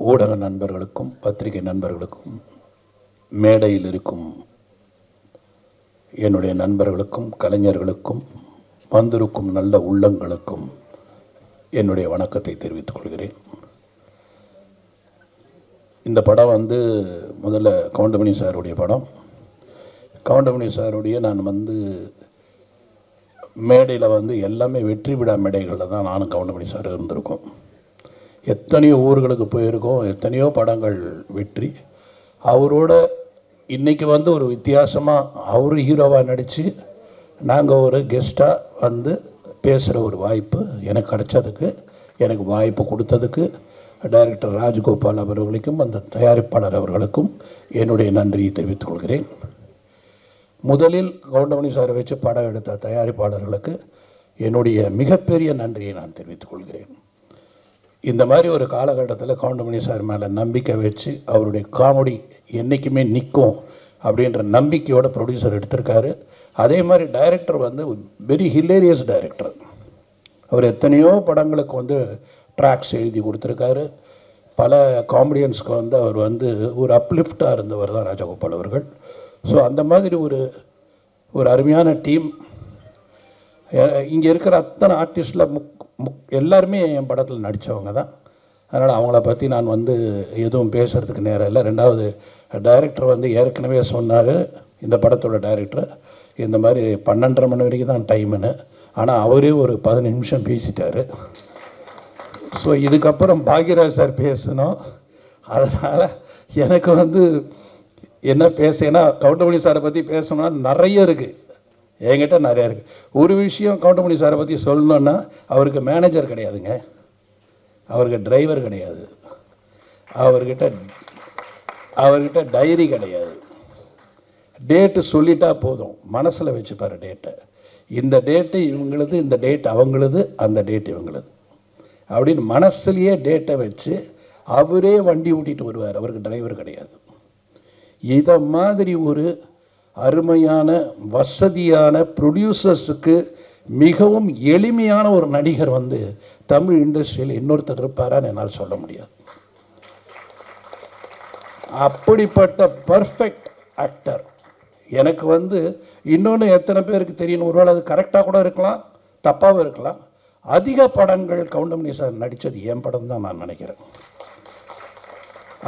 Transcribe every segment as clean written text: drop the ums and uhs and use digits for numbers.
ஊடக நண்பர்களுக்கும் பத்திரிகை நண்பர்களுக்கும் மேடையில் இருக்கும் என்னுடைய நண்பர்களுக்கும் கலைஞர்களுக்கும் வந்திருக்கும் நல்ல உள்ளங்களுக்கும் என்னுடைய வணக்கத்தை தெரிவித்துக் கொள்கிறேன். இந்த படம் முதல்ல கவுண்டமணி சாருடைய படம். கவுண்டமணி சாருடைய நான் மேடையில் எல்லாமே வெற்றி விழா மேடைகளில் தான் நானும் கவுண்டமணி சார் இருந்திருக்கோம். எத்தனையோ ஊர்களுக்கு போயிருக்கோம், எத்தனையோ படங்கள் வெற்றி. அவரோட இன்றைக்கி ஒரு வித்தியாசமாக அவர் ஹீரோவாக நடித்து நாங்கள் ஒரு கெஸ்ட்டாக பேசுகிற ஒரு வாய்ப்பு எனக்கு கிடைச்சதுக்கு, எனக்கு வாய்ப்பு கொடுத்ததுக்கு டைரக்டர் ராஜகோபால் அவர்களுக்கும் அந்த தயாரிப்பாளர் அவர்களுக்கும் என்னுடைய நன்றியை தெரிவித்துக் கொள்கிறேன். முதலில் கவுண்டமணி சாரை வச்சு படம் எடுத்த தயாரிப்பாளர்களுக்கு என்னுடைய மிகப்பெரிய நன்றியை நான் தெரிவித்துக் கொள்கிறேன். இந்த மாதிரி ஒரு காலகட்டத்தில் கவுண்டமணி சார் மேலே நம்பிக்கை வச்சு அவருடைய காமெடி என்றைக்குமே நிற்கும் அப்படின்ற நம்பிக்கையோட ப்ரொடியூசர் எடுத்திருக்காரு. அதே மாதிரி டைரக்டர் வெரி ஹிலேரியஸ் டைரக்டர். அவர் எத்தனையோ படங்களுக்கு ட்ராக்ஸ் எழுதி கொடுத்துருக்காரு. பல காமெடியன்ஸ்க்கு அவர் ஒரு அப்லிஃப்டாக இருந்தவர் தான் ராஜகோபால் அவர்கள். ஸோ அந்த மாதிரி ஒரு அருமையான டீம். இங்கே இருக்கிற அத்தனை ஆர்டிஸ்டில் எல்லாருமே என் படத்தில் நடித்தவங்க தான். அதனால் அவங்கள பற்றி நான் எதுவும் பேசுகிறதுக்கு நேரம் இல்லை. ரெண்டாவது, டைரக்டர் ஏற்கனவே சொன்னார், இந்த படத்தோட டைரக்டர் இந்த மாதிரி 12:30 மணி வரைக்கும் தான் டைமுன்னு. ஆனால் அவரே ஒரு 15 நிமிஷம் பேசிட்டார். ஸோ இதுக்கப்புறம் பாக்யராஜ் சார் பேசணும். அதனால் எனக்கு என்ன பேசுனா, கவுண்டமணி சாரை பற்றி பேசணும்னா நிறைய இருக்குது, என்கிட்ட நிறையா இருக்குது. ஒரு விஷயம் கவுண்டமணி சாரை பற்றி சொல்லணுன்னா, அவருக்கு மேனேஜர் கிடையாதுங்க, அவருக்கு டிரைவர் கிடையாது, அவர்கிட்ட டைரி கிடையாது. டேட்டு சொல்லிட்டா போதும், மனசில் வச்சுப்பார் டேட்டை. இந்த டேட்டு இவங்களது, இந்த டேட் அவங்களது, அந்த டேட் இவங்களது அப்படின்னு மனசுலேயே டேட்டை வச்சு அவரே வண்டி ஓட்டிகிட்டு வருவார். அவருக்கு டிரைவர் கிடையாது. இதை மாதிரி ஒரு அருமையான வசதியான ப்ரொடியூசர்ஸுக்கு மிகவும் எளிமையான ஒரு நடிகர் தமிழ் இண்டஸ்ட்ரியில் இன்னொருத்தர் இருப்பாரான்னு என்னால் சொல்ல முடியாது. அப்படிப்பட்ட பர்ஃபெக்ட் ஆக்டர் எனக்கு இன்னொன்று எத்தனை பேருக்கு தெரியணும், ஒருவேளை அது கரெக்டாக கூட இருக்கலாம், தப்பாகவும் இருக்கலாம். அதிக படங்கள் கவுண்டமணி சார் நடித்தது என் படம் தான் நான் நினைக்கிறேன்.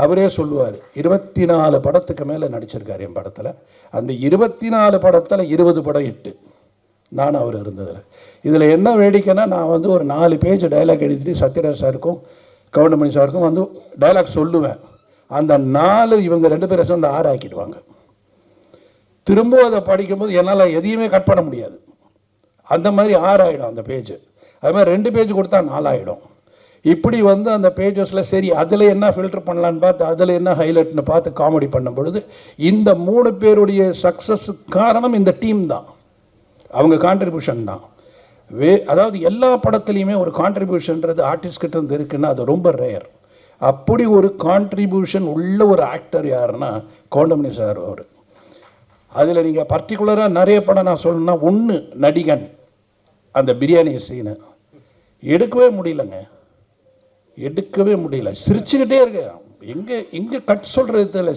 அவரே சொல்லுவார், 24 படத்துக்கு மேலே நடிச்சிருக்கார் என் படத்தில். அந்த 24 படத்தில் 20 படம் ஹிட்டு. நான் அவர் இருந்ததில். இதில் என்ன வேடிக்கைன்னா, நான் ஒரு 4 பேஜ் டைலாக் எழுதிட்டு சத்யராஜ் சாருக்கும் கவுண்டமணி சாருக்கும் டைலாக் சொல்லுவேன். அந்த 4 இவங்க 2 பேரை சேர்ந்து 6 ஆக்கிடுவாங்க. திரும்ப அதை படிக்கும்போது என்னால் எதையுமே கட் பண்ண முடியாது. அந்த மாதிரி 6 ஆகிடும் அந்த பேஜ். அது மாதிரி 2 பேஜ் கொடுத்தா 4 ஆகிடும். இப்படி அந்த பேஜஸில் சரி அதில் என்ன ஃபில்டர் பண்ணலான்னு பார்த்து, அதில் என்ன ஹைலைட்னு பார்த்து காமெடி பண்ணும் பொழுது இந்த 3 பேருடைய சக்ஸஸுக்கு காரணம் இந்த டீம் தான், அவங்க கான்ட்ரிபியூஷன் தான். அதாவது எல்லா படத்துலையுமே ஒரு கான்ட்ரிபியூஷன்றது ஆர்டிஸ்ட் கிட்ட இருந்து இருக்குன்னா அது ரொம்ப ரேர். அப்படி ஒரு கான்ட்ரிபியூஷன் உள்ள ஒரு ஆக்டர் யாருன்னா கவுண்டமணி சார். அவர் அதில் நீங்கள் பர்டிகுலராக நிறைய படம் நான் சொல்லணும்னா, 1 நடிகன், அந்த பிரியாணி சீனை எடுக்கவே முடியலங்க, எடுக்கவே முடியல. சிரிச்சுக்கிட்டே இருக்கு, எங்கே கட் சொல்கிறது தெரியல.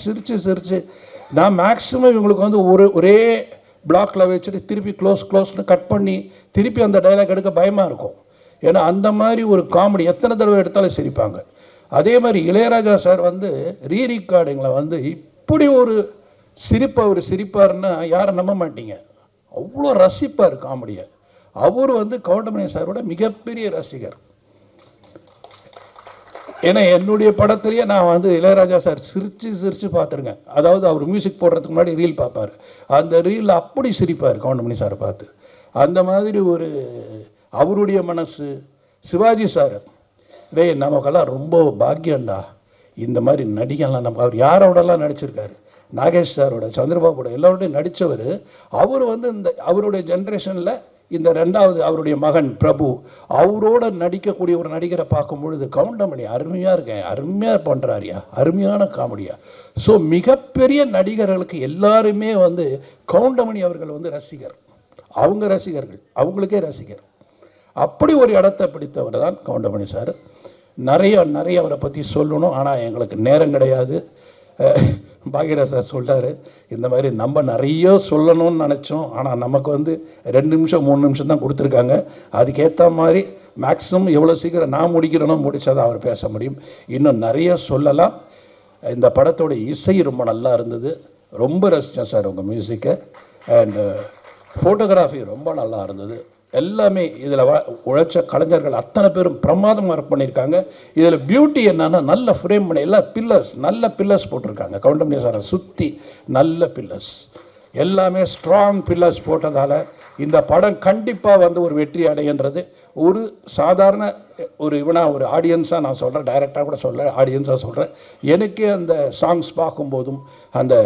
சிரிச்சு நான் மேக்ஸிமம் இவங்களுக்கு ஒரே பிளாக்கில் வச்சுட்டு திருப்பி க்ளோஸ்னு கட் பண்ணி திருப்பி அந்த டைலாக் எடுக்க பயமாக இருக்கும். ஏன்னா அந்த மாதிரி ஒரு காமெடி எத்தனை தடவை எடுத்தாலும் சிரிப்பாங்க. அதே மாதிரி இளையராஜா சார் ரீரிகார்டிங்கில் இப்படி ஒரு சிரிப்பு அவர் சிரிப்பார்னா யாரும் நம்ப மாட்டீங்க. அவ்வளோ ரசிப்பார் காமெடியை. அவர் கவுண்டமணி சாரோட மிகப்பெரிய ரசிகர். ஏன்னா என்னுடைய படத்துலேயே நான் இளையராஜா சார் சிரித்து பார்த்துருங்க. அதாவது அவர் மியூசிக் போடுறதுக்கு முன்னாடி ரீல் பார்ப்பார். அந்த ரீலில் அப்படி சிரிப்பார் கவுண்டமணி சாரை பார்த்து. அந்த மாதிரி ஒரு அவருடைய மனசு. சிவாஜி சார், நமக்கெல்லாம் ரொம்ப பாக்கியண்டா, இந்த மாதிரி நடிகன்லாம் அவர் யாரோடலாம் நடிச்சிருக்காரு, நாகேஷ் சாரோட, சந்திரபாபுட எல்லாரோடையும் நடித்தவர். அவர் இந்த அவருடைய ஜென்ரேஷனில் இந்த 2வது அவருடைய மகன் பிரபு, அவரோட நடிக்கக்கூடிய ஒரு நடிகரை பார்க்கும் பொழுது கவுண்டமணி அருமையாக இருக்கேன், அருமையாக பண்ணுறாரியா, அருமையான காமெடியா. ஸோ மிகப்பெரிய நடிகர்களுக்கு எல்லாருமே கவுண்டமணி அவர்கள் ரசிகர். அவங்க ரசிகர்கள், அவங்களுக்கே ரசிகர். அப்படி ஒரு இடத்தை பிடித்தவர் தான் கவுண்டமணி சார். நிறைய அவரை பற்றி சொல்லணும். ஆனால் எங்களுக்கு நேரம் கிடையாது. பாக்யராஜ் சார் சொல்கிறாரு, இந்த மாதிரி நம்ம நிறைய சொல்லணும்னு நினச்சோம், ஆனால் நமக்கு வந்து 2 நிமிஷம் 3 நிமிஷம் தான் கொடுத்துருக்காங்க. அதுக்கேற்ற மாதிரி மேக்ஸிமம் எவ்வளோ சீக்கிரம் நான் முடிக்கிறேனோ முடிச்சாதான் அவர் பேச முடியும். இன்னும் நிறைய சொல்லலாம். இந்த படத்தோட இசை ரொம்ப நல்லா இருந்தது, ரொம்ப ரசித்தேன் சார் உங்கள் மியூசிக்கை. அண்டு ஃபோட்டோகிராஃபி ரொம்ப நல்லா இருந்தது. எல்லாமே இதில் உழைச்ச கலைஞர்கள் அத்தனை பேரும் பிரமாதமாக ஒர்க் பண்ணியிருக்காங்க. இதில் பியூட்டி என்னன்னா, நல்ல ஃப்ரேம் பண்ணி எல்லா பில்லர்ஸ், நல்ல பில்லர்ஸ் போட்டிருக்காங்க. கவுண்டமணி சாரை சுற்றி நல்ல பில்லர்ஸ், எல்லாமே ஸ்ட்ராங் பில்லர்ஸ் போட்டதால் இந்த படம் கண்டிப்பாக வந்து ஒரு வெற்றி அடைகின்றது. ஒரு சாதாரண ஒரு ஒரு ஆடியன்ஸாக நான் சொல்கிறேன், டைரக்டாக கூட சொல்ல, ஆடியன்ஸாக சொல்கிறேன். எனக்கே அந்த சாங்ஸ் பார்க்கும்போதும் அந்த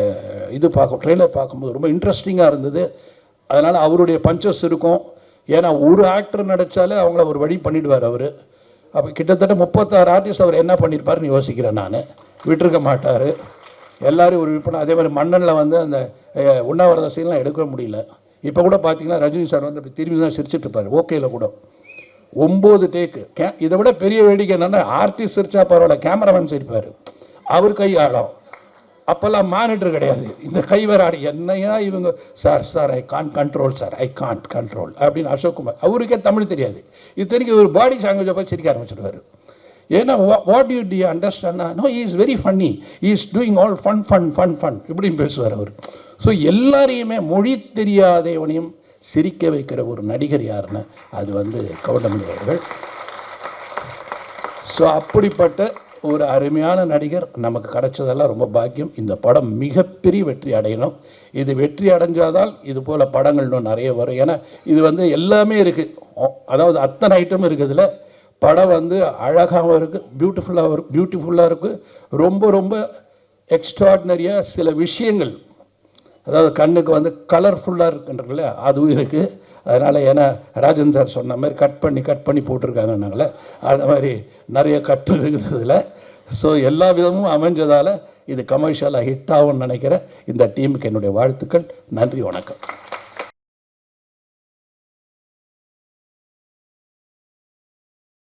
ட்ரெய்லர் பார்க்கும்போது ரொம்ப இன்ட்ரெஸ்டிங்காக இருந்தது. அதனால் அவருடைய பஞ்சஸ் இருக்கும். ஏன்னா ஒரு ஆக்டர் நடித்தாலே அவங்கள ஒரு வழி பண்ணிவிடுவார் அவர். அப்போ கிட்டத்தட்ட 36 ஆர்டிஸ்ட் அவர் என்ன பண்ணியிருப்பாருன்னு யோசிக்கிறேன் நான். விட்டுருக்க மாட்டார், எல்லோரும் ஒரு விற்பனை. அதே மாதிரி மன்னனில் வந்து அந்த உண்ணாவிரத சீன்லாம் எடுக்க முடியல. இப்போ கூட பார்த்தீங்கன்னா ரஜினி சார் வந்து அப்படி திரும்பி தான் சிரிச்சிட்டு இருப்பார். ஓகேல கூட 9 டேக்கு. இதை விட பெரிய வேடிக்கை என்னென்னா, ஆர்டிஸ்ட் சிரிச்சா பரவாயில்ல, கேமராமேன் சிரிப்பார். அவர் கை ஆடும். அப்போல்லாம் மானிட்டர் கிடையாது, இந்த கைவர் ஆடி என்னையா இவங்க sir I can't control sir, I can't control அப்படின்னு அசோக்குமார். அவருக்கே தமிழ் தெரியாது. இது தெரியும், ஒரு பாடி லாங்குவேஜை போய் சிரிக்க ஆரம்பிச்சிடுவார். ஏன்னா what you'd understand, no he is very funny, he is doing all fun இப்படின்னு பேசுவார் அவர். ஸோ எல்லாரையுமே மொழி தெரியாதவனையும் சிரிக்க வைக்கிற ஒரு நடிகர் யாருன்னு, அது வந்து கவுண்டமணி அவர்கள். ஸோ அப்படிப்பட்ட ஒரு அருமையான நடிகர் நமக்கு கிடைச்சதெல்லாம் ரொம்ப பாக்கியம். இந்த படம் மிகப்பெரிய வெற்றி அடையணும். இது வெற்றி அடைஞ்சாதால் இது போல் படங்கள் இன்னும் நிறைய வரும். ஏன்னா இது வந்து எல்லாமே இருக்குது, அதாவது அத்தனை ஐட்டம் இருக்குதுல. படம் வந்து அழகாகவும் இருக்குது, பியூட்டிஃபுல்லாக இருக்குது. ரொம்ப எக்ஸ்ட்ராடினரியாக சில விஷயங்கள், அதாவது கண்ணுக்கு வந்து கலர்ஃபுல்லாக இருக்குன்றதுல அதுவும் இருக்குது. அதனால் ஏன்னா ராஜன் சார் சொன்ன மாதிரி கட் பண்ணி போட்டிருக்காங்கன்னாங்களே, அது மாதிரி நிறைய கட்டு இருக்குதுல. ஸோ எல்லா விதமும் அமைஞ்சதால் இது கமர்ஷியலாக ஹிட் ஆகும்னு நினைக்கிறேன். இந்த டீமுக்கு என்னுடைய வாழ்த்துக்கள். நன்றி, வணக்கம்.